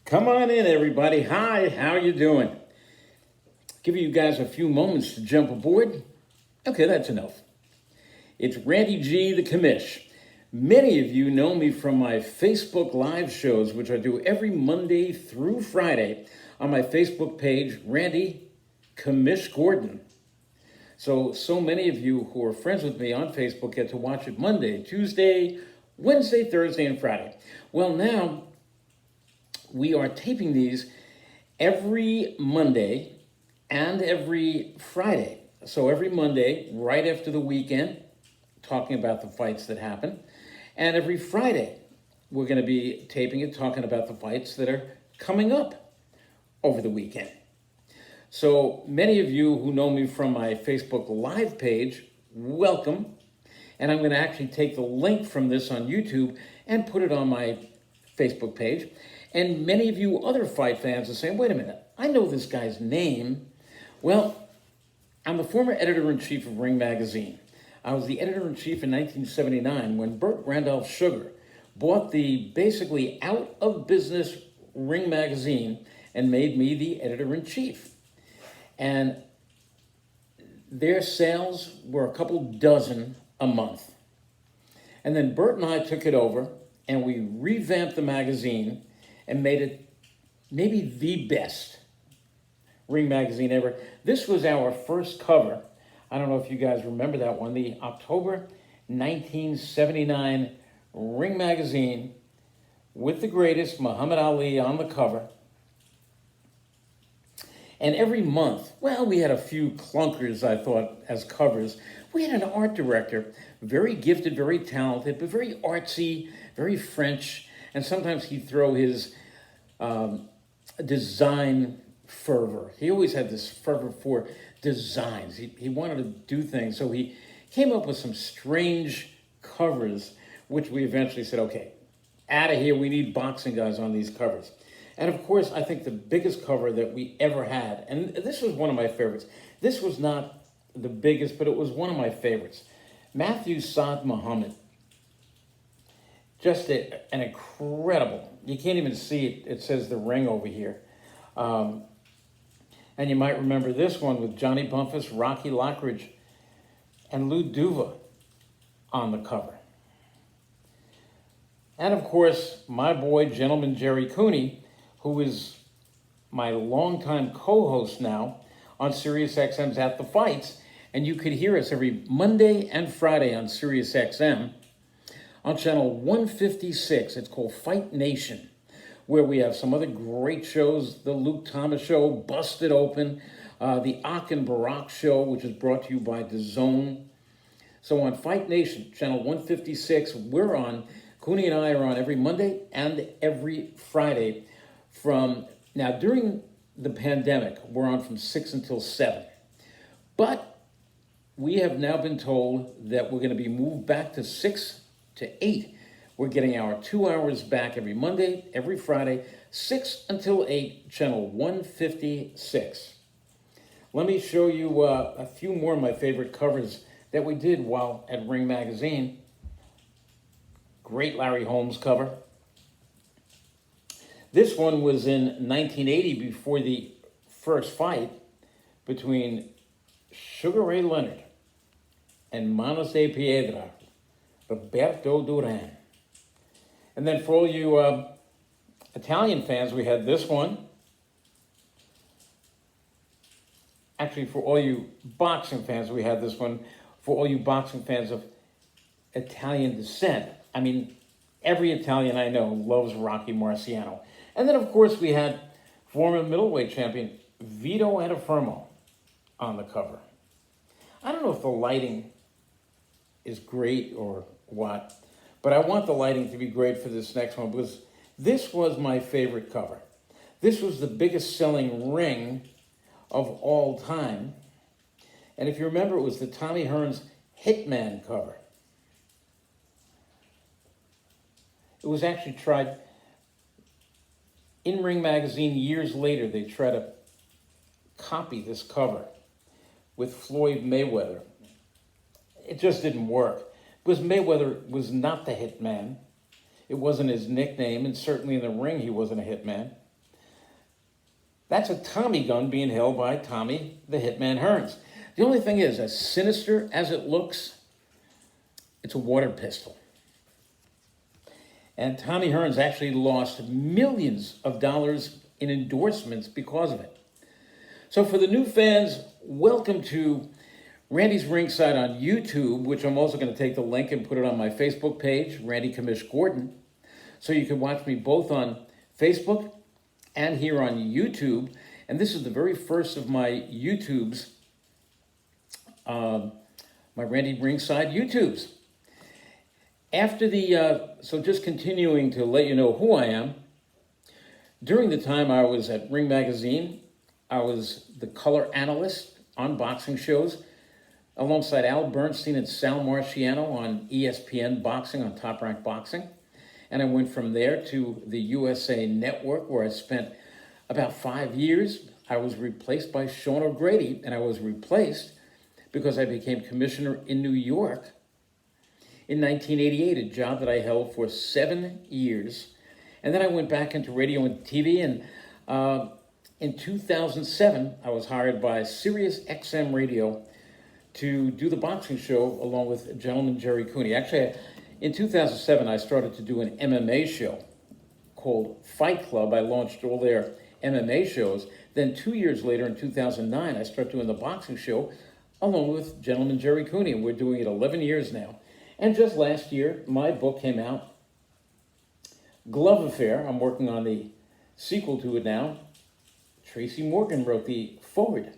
Come on in, everybody. Hi, how you doing? Give you guys a few moments to jump aboard. Okay, that's enough. It's Randy G, the commish. Many of you know me from my Facebook live shows, which I do every Monday through Friday on my Facebook page, Randy Commish Gordon. So many of you who are friends with me on Facebook get to watch it Monday, Tuesday, Wednesday, Thursday, and Friday. Well, now we are taping these every Monday and every Friday. So every Monday, right after the weekend, talking about the fights that happen. And every Friday, we're going to be taping it, talking about the fights that are coming up over the weekend. So many of you who know me from my Facebook Live page, welcome. And I'm going to actually take the link from this on YouTube and put it on my Facebook page. And many of you other fight fans are saying, wait a minute, I know this guy's name. Well, I'm the former editor-in-chief of Ring Magazine. I was the editor-in-chief in 1979 when Burt Randolph Sugar bought the basically out-of-business Ring Magazine and made me the editor-in-chief. And their sales were a couple dozen a month. And then Burt and I took it over and we revamped the magazine and made it maybe the best Ring magazine ever. This was our first cover. I don't know if you guys remember that one, the October 1979 Ring magazine with the greatest Muhammad Ali on the cover. And every month, well, we had a few clunkers, I thought, as covers. We had an art director, very gifted, very talented, but very artsy, very French. And sometimes he'd throw his design fervor. He always had this fervor for designs. He wanted to do things. So he came up with some strange covers, which we eventually said, okay, out of here, we need boxing guys on these covers. And of course, I think the biggest cover that we ever had, and this was one of my favorites. This was not the biggest, but it was one of my favorites. Matthew Saad Muhammad. Just an incredible, you can't even see it. It says the ring over here. And you might remember this one with Johnny Bumpus, Rocky Lockridge, and Lou Duva on the cover. And of course, my boy, Gentleman Jerry Cooney, who is my longtime co-host now on SiriusXM's At the Fights. And you could hear us every Monday and Friday on SiriusXM on channel 156. It's called Fight Nation, where we have some other great shows. The Luke Thomas Show, Busted Open, the Ak and Barak Show, which is brought to you by DAZN. So on Fight Nation, channel 156, we're on. Cooney and I are on every Monday and every Friday. Now, during the pandemic, we're on from 6 until 7. But we have now been told that we're going to be moved back to 6 to 8. We're getting our 2 hours back every Monday, every Friday, 6 until 8, channel 156. Let me show you a few more of my favorite covers that we did while at Ring Magazine. Great Larry Holmes cover. This one was in 1980 before the first fight between Sugar Ray Leonard and Manos de Piedra, Roberto Duran. And then for all you Italian fans, we had this one. Actually, for all you boxing fans, we had this one. For all you boxing fans of Italian descent, I mean, every Italian I know loves Rocky Marciano. And then, of course, we had former middleweight champion Vito Antuofermo on the cover. I don't know if the lighting is great or what, but I want the lighting to be great for this next one because this was my favorite cover. This was the biggest selling ring of all time. And if you remember, it was the Tommy Hearns Hitman cover. It was actually tried in Ring Magazine years later. They tried to copy this cover with Floyd Mayweather. It just didn't work because Mayweather was not the hitman. It wasn't his nickname, and certainly in the ring he wasn't a hitman. That's a Tommy gun being held by Tommy the Hitman Hearns. The only thing is, as sinister as it looks, it's a water pistol. And Tommy Hearns actually lost millions of dollars in endorsements because of it. So for the new fans, welcome to Randy's Ringside on YouTube, which I'm also going to take the link and put it on my Facebook page, Randy Commish Gordon. So you can watch me both on Facebook and here on YouTube. And this is the very first of my YouTubes, my Randy Ringside YouTubes. After so just continuing to let you know who I am, during the time I was at Ring Magazine, I was the color analyst on boxing shows alongside Al Bernstein and Sal Marciano on ESPN Boxing, on Top Rank Boxing. And I went from there to the USA Network, where I spent about 5 years. I was replaced by Sean O'Grady, and I was replaced because I became commissioner in New York in 1988, a job that I held for 7 years. And then I went back into radio and TV, and in 2007, I was hired by Sirius XM Radio to do the boxing show along with gentleman Jerry Cooney. Actually, in 2007, I started to do an MMA show called Fight Club. I launched all their MMA shows. Then 2 years later, in 2009, I started doing the boxing show along with gentleman Jerry Cooney, and we're doing it 11 years now. And just last year, my book came out, Glove Affair. I'm working on the sequel to it now. Tracy Morgan wrote the foreword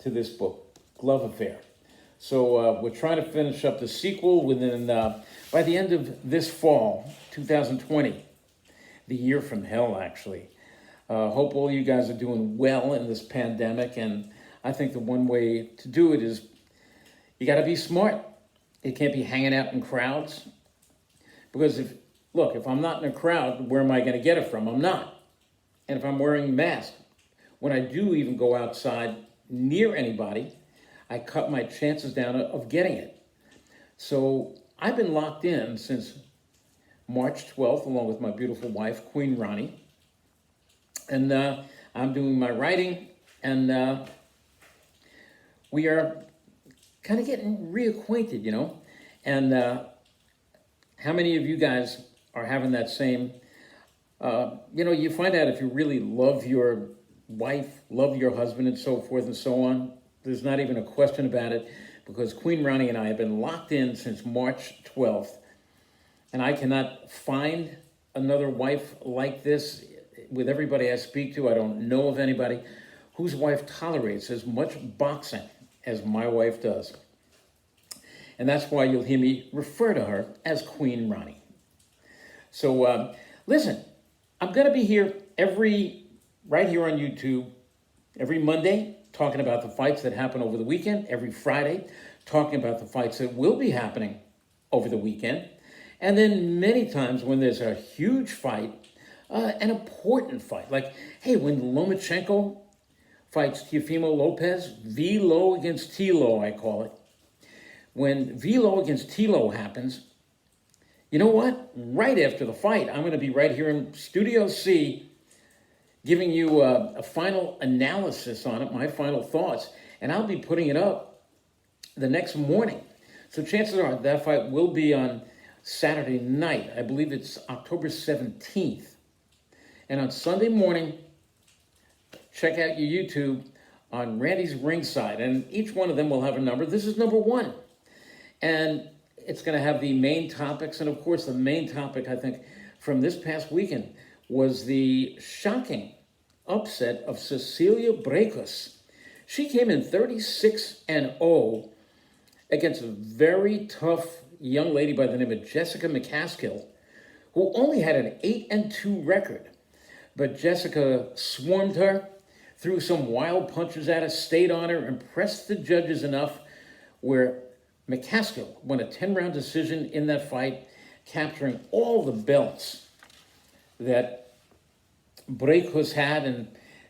to this book, Glove Affair. So we're trying to finish up the sequel within, by the end of this fall, 2020, the year from hell, actually. Hope all you guys are doing well in this pandemic, and I think the one way to do it is you got to be smart. You can't be hanging out in crowds, because if I'm not in a crowd, where am I going to get it from? I'm not. And if I'm wearing a mask, when I do even go outside near anybody, I cut my chances down of getting it. So I've been locked in since March 12th, along with my beautiful wife, Queen Ronnie. And I'm doing my writing, and we are kind of getting reacquainted, you know. And how many of you guys are having that same, you find out if you really love your wife, love your husband, and so forth and so on. There's not even a question about it, because Queen Ronnie and I have been locked in since March 12th. And I cannot find another wife like this. With everybody I speak to, I don't know of anybody whose wife tolerates as much boxing as my wife does. And that's why you'll hear me refer to her as Queen Ronnie. So listen, I'm going to be here right here on YouTube, every Monday, talking about the fights that happen over the weekend, every Friday, talking about the fights that will be happening over the weekend. And then many times when there's a huge fight, an important fight, like, hey, when Lomachenko fights Teofimo Lopez, V-Lo against T-Lo, I call it. When V-Lo against T-Lo happens, you know what? Right after the fight, I'm going to be right here in Studio C giving you a final analysis on it, my final thoughts, and I'll be putting it up the next morning. So chances are that fight will be on Saturday night. I believe it's October 17th. And on Sunday morning, check out your YouTube on Randy's Ringside, and each one of them will have a number. This is number 1. And it's going to have the main topics. And of course, the main topic, I think, from this past weekend was the shocking upset of Cecilia Brækhus. She came in 36-0 against a very tough young lady by the name of Jessica McCaskill, who only had an 8-2 record. But Jessica swarmed her, threw some wild punches at her, stayed on her, impressed the judges enough where McCaskill won a 10-round decision in that fight, capturing all the belts that Brækhus had, and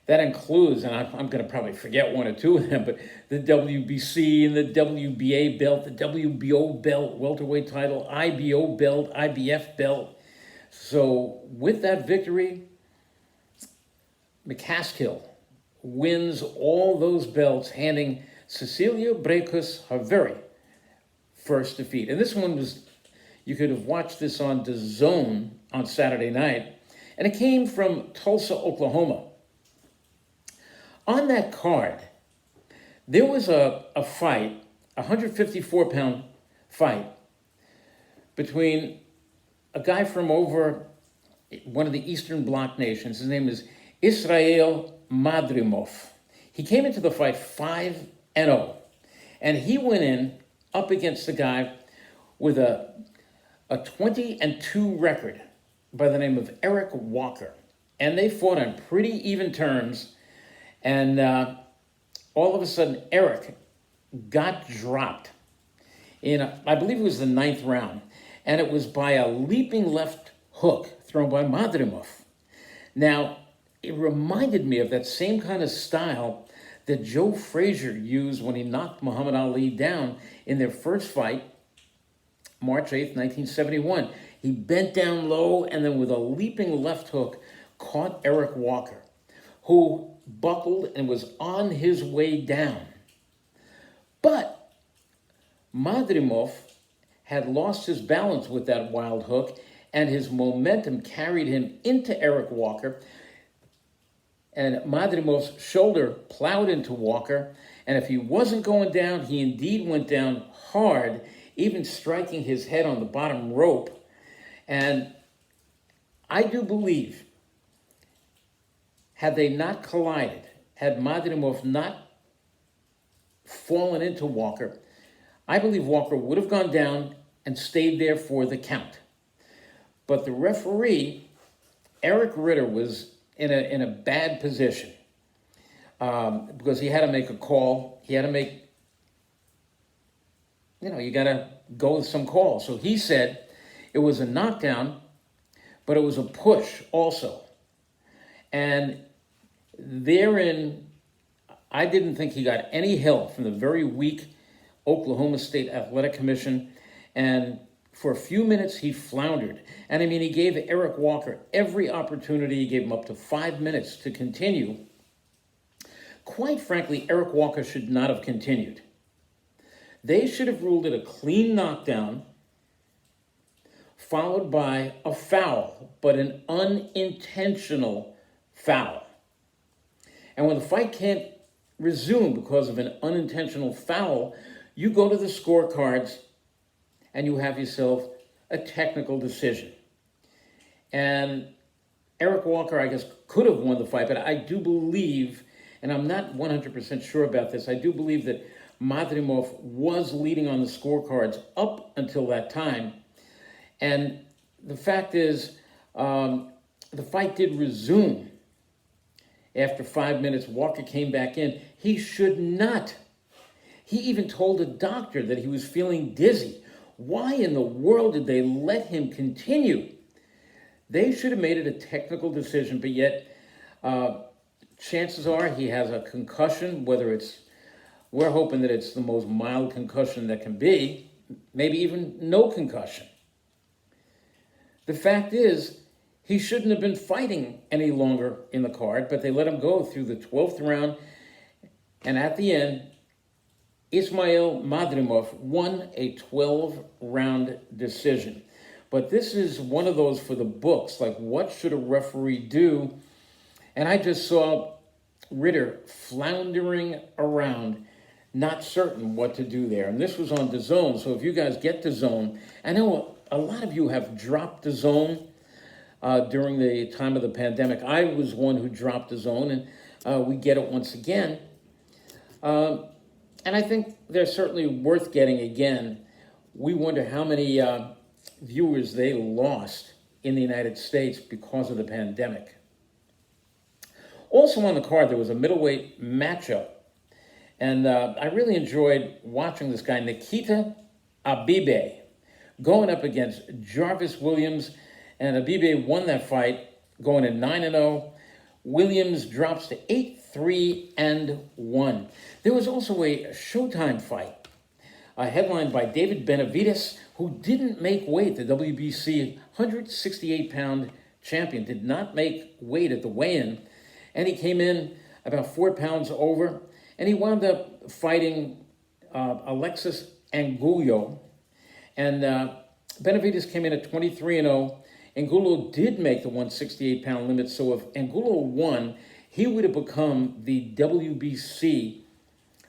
that includes, and I'm going to probably forget one or two of them, but the WBC and the WBA belt, the WBO belt, welterweight title, IBO belt, IBF belt. So with that victory, McCaskill wins all those belts, handing Cecilia Brækhus her very first defeat. And this one was, you could have watched this on DAZN on Saturday night, and it came from Tulsa, Oklahoma. On that card, there was a fight, a 154-pound fight, between a guy from over one of the Eastern Bloc nations. His name is Israel Madrimov. He came into the fight 5-0, and he went in up against a guy with a 20-2 record by the name of Eric Walker. And they fought on pretty even terms, and all of a sudden, Eric got dropped in, I believe it was the 9th round, and it was by a leaping left hook thrown by Madrimov. Now, it reminded me of that same kind of style that Joe Frazier used when he knocked Muhammad Ali down in their first fight, March 8th, 1971. He bent down low and then with a leaping left hook caught Eric Walker, who buckled and was on his way down. But Madrimov had lost his balance with that wild hook, and his momentum carried him into Eric Walker, and Madrimov's shoulder plowed into Walker, and if he wasn't going down, he indeed went down hard, even striking his head on the bottom rope. And I do believe, had they not collided, had Madrimov not fallen into Walker, I believe Walker would have gone down and stayed there for the count. But the referee, Eric Ritter, was in a bad position because he had to make a call. He had to make, you got to go with some call. So he said it was a knockdown, but it was a push also. And therein, I didn't think he got any help from the very weak Oklahoma State Athletic Commission. And for a few minutes, he floundered. And I mean, he gave Eric Walker every opportunity. He gave him up to 5 minutes to continue. Quite frankly, Eric Walker should not have continued. They should have ruled it a clean knockdown, followed by a foul, but an unintentional foul. And when the fight can't resume because of an unintentional foul, you go to the scorecards and you have yourself a technical decision. And Eric Walker, I guess, could have won the fight, but I do believe, and I'm not 100% sure about this, I do believe that Madrimov was leading on the scorecards up until that time. And the fact is, the fight did resume after 5 minutes. Walker came back in. He should not. He even told a doctor that he was feeling dizzy. Why in the world did they let him continue? They should have made it a technical decision, but yet chances are he has a concussion, we're hoping that it's the most mild concussion that can be, maybe even no concussion. The fact is, he shouldn't have been fighting any longer in the card, but they let him go through the 12th round, and at the end, Ismail Madrimov won a 12-round decision. But this is one of those for the books, like what should a referee do? And I just saw Ritter floundering around, not certain what to do there. And this was on DAZN, so if you guys get DAZN, I know a lot of you have dropped DAZN during the time of the pandemic. I was one who dropped DAZN, and we get it once again. And I think they're certainly worth getting again. We wonder how many viewers they lost in the United States because of the pandemic. Also on the card, there was a middleweight matchup. And I really enjoyed watching this guy, Nikita Abibe, going up against Jarvis Williams. And Abibe won that fight, going to 9-0. Williams drops to 8-3-1. There was also a Showtime fight, headlined by David Benavides, who didn't make weight. The WBC 168-pound champion did not make weight at the weigh-in. and he came in about 4 pounds over, and he wound up fighting Alexis Angulo. And Benavidez came in at 23-0. Angulo did make the 168-pound limit, so if Angulo won, he would have become the WBC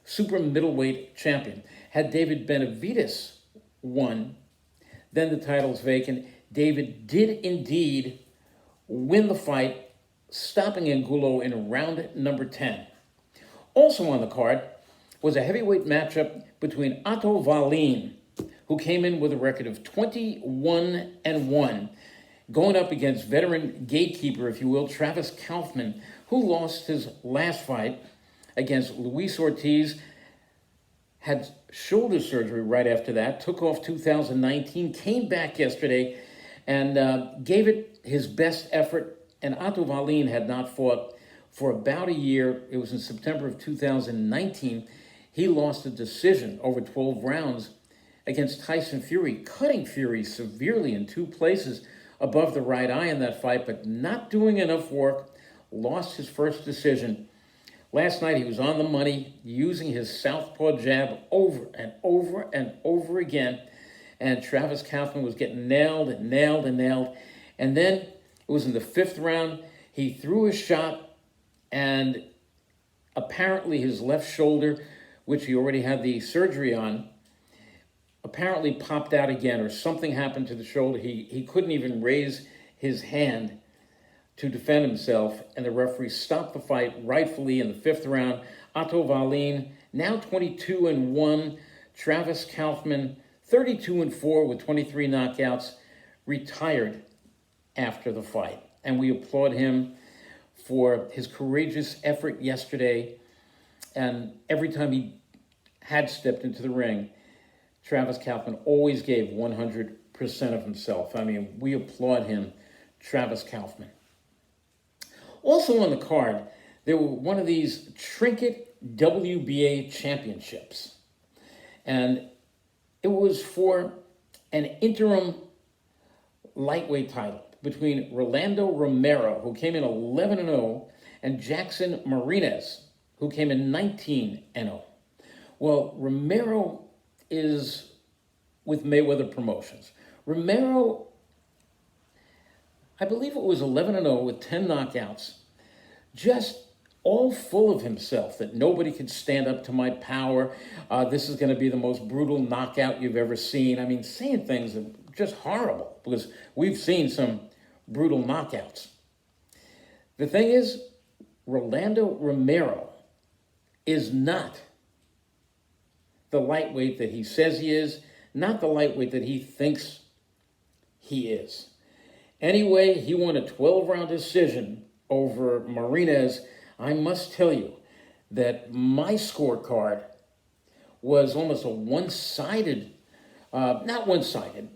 super middleweight champion. Had David Benavidez won, then the title's vacant. David did indeed win the fight, stopping Angulo in round number 10. Also on the card was a heavyweight matchup between Otto Wallin, who came in with a record of 21-1, going up against veteran gatekeeper, if you will, Travis Kaufman, who lost his last fight against Luis Ortiz, had shoulder surgery right after that, took off 2019, came back yesterday, and gave it his best effort. And Otto Wallin had not fought for about a year. It was in September of 2019. He lost a decision over 12 rounds against Tyson Fury, cutting Fury severely in 2 places above the right eye in that fight, but not doing enough work, lost his first decision. Last night he was on the money, using his southpaw jab over and over and over again, and Travis Kaufman was getting nailed and nailed and nailed. And then it was in the 5th round, he threw a shot, and apparently his left shoulder, which he already had the surgery on, apparently popped out again, or something happened to the shoulder. He couldn't even raise his hand to defend himself, and the referee stopped the fight rightfully in the 5th round. Otto Wallin, now 22-1. Travis Kaufman, 32-4 with 23 knockouts, retired after the fight. And we applaud him for his courageous effort yesterday. And every time he had stepped into the ring, Travis Kaufman always gave 100% of himself. I mean, we applaud him, Travis Kaufman. Also on the card, there were one of these trinket WBA championships. And it was for an interim lightweight title between Rolando Romero, who came in 11-0, and Jackson Marinez, who came in 19-0. Well, Romero is with Mayweather Promotions. Romero, I believe it was 11-0 with 10 knockouts, just all full of himself, that nobody could stand up to my power. This is going to be the most brutal knockout you've ever seen. I mean, saying things that are just horrible, because we've seen some brutal knockouts. The thing is, Rolando Romero is not the lightweight that he says he is, not the lightweight that he thinks he is. Anyway, he won a 12-round decision over Marinez. I must tell you that my scorecard was almost a one-sided, not one-sided.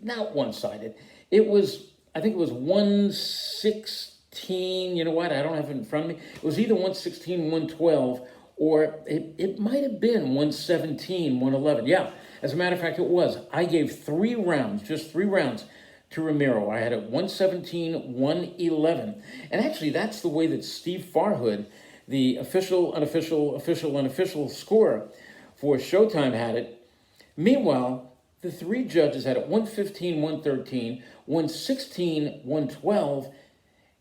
It was, I think it was 116, you know what, I don't have it in front of me. It was either 116, 112, or it might have been 117, 111. Yeah, as a matter of fact, it was. I gave 3 rounds, just 3 rounds, to Romero. I had it 117, 111. And actually, that's the way that Steve Farhood, the official, unofficial scorer for Showtime, had it. Meanwhile, the 3 judges had it 115, 113, 116, 112,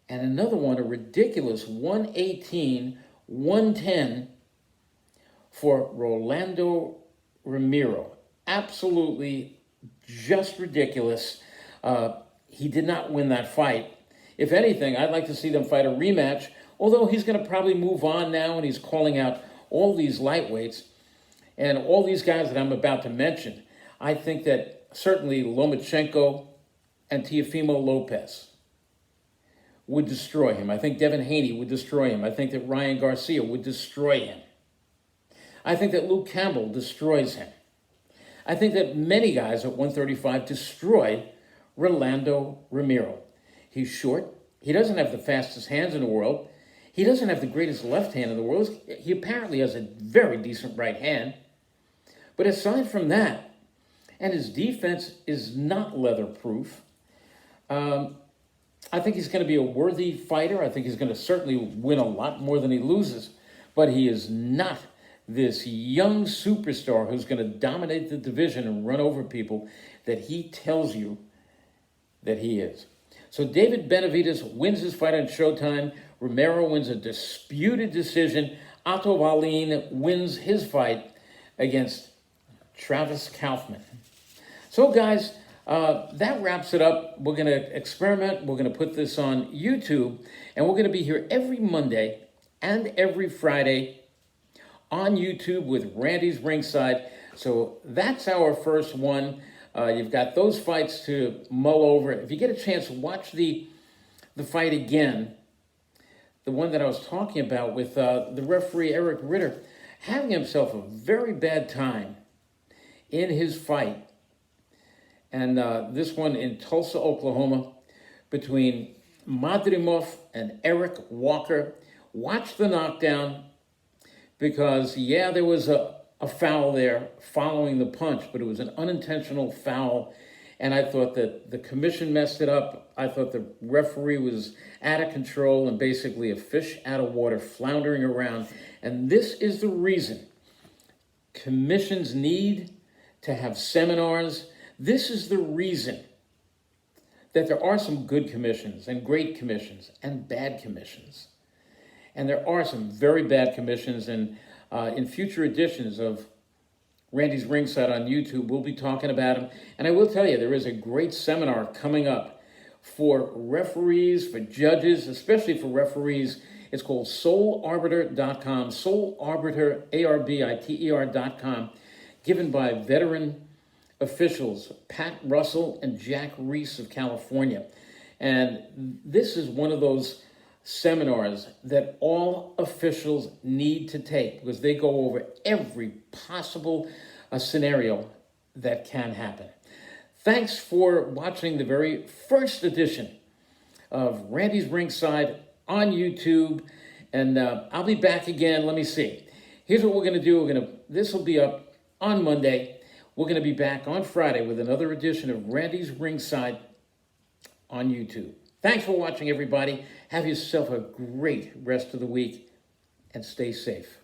and another one, a ridiculous 118, 110 for Rolando Romero. Absolutely just ridiculous. He did not win that fight. If anything, I'd like to see them fight a rematch, although he's going to probably move on now, and he's calling out all these lightweights and all these guys that I'm about to mention. I think that certainly Lomachenko and Teofimo Lopez would destroy him. I think Devin Haney would destroy him. I think that Ryan Garcia would destroy him. I think that Luke Campbell destroys him. I think that many guys at 135 destroy Rolando Romero. He's short. He doesn't have the fastest hands in the world. He doesn't have the greatest left hand in the world. He apparently has a very decent right hand. But aside from that, and his defense is not leather-proof, I think he's going to be a worthy fighter. I think he's going to certainly win a lot more than he loses. But he is not this young superstar who's going to dominate the division and run over people that he tells you that he is. So David Benavidez wins his fight on Showtime. Romero wins a disputed decision. Otto Wallin wins his fight against Travis Kaufman. So guys, that wraps it up. We're going to experiment. We're going to put this on YouTube. And we're going to be here every Monday and every Friday on YouTube with Randy's Ringside. So that's our first one. You've got those fights to mull over. If you get a chance, watch the fight again. The one that I was talking about with the referee Eric Ritter having himself a very bad time in his fight. And this one in Tulsa, Oklahoma, between Madrimov and Eric Walker. Watch the knockdown because, yeah, there was a foul there following the punch, but it was an unintentional foul. And I thought that the commission messed it up. I thought the referee was out of control and basically a fish out of water, floundering around. And this is the reason commissions need to have seminars. This is the reason that there are some good commissions and great commissions and bad commissions. And there are some very bad commissions. And in future editions of Randy's Ringside on YouTube, we'll be talking about them. And I will tell you, there is a great seminar coming up for referees, for judges, especially for referees. It's called soularbiter.com, soularbiter, ARBITER.com, given by veteran officials, Pat Russell and Jack Reese of California. And this is one of those seminars that all officials need to take because they go over every possible scenario that can happen. Thanks for watching the very first edition of Randy's Ringside on YouTube. And I'll be back again. Let me see. Here's what we're going to do. This will be up on Monday. We're going to be back on Friday with another edition of Randy's Ringside on YouTube. Thanks for watching, everybody. Have yourself a great rest of the week and stay safe.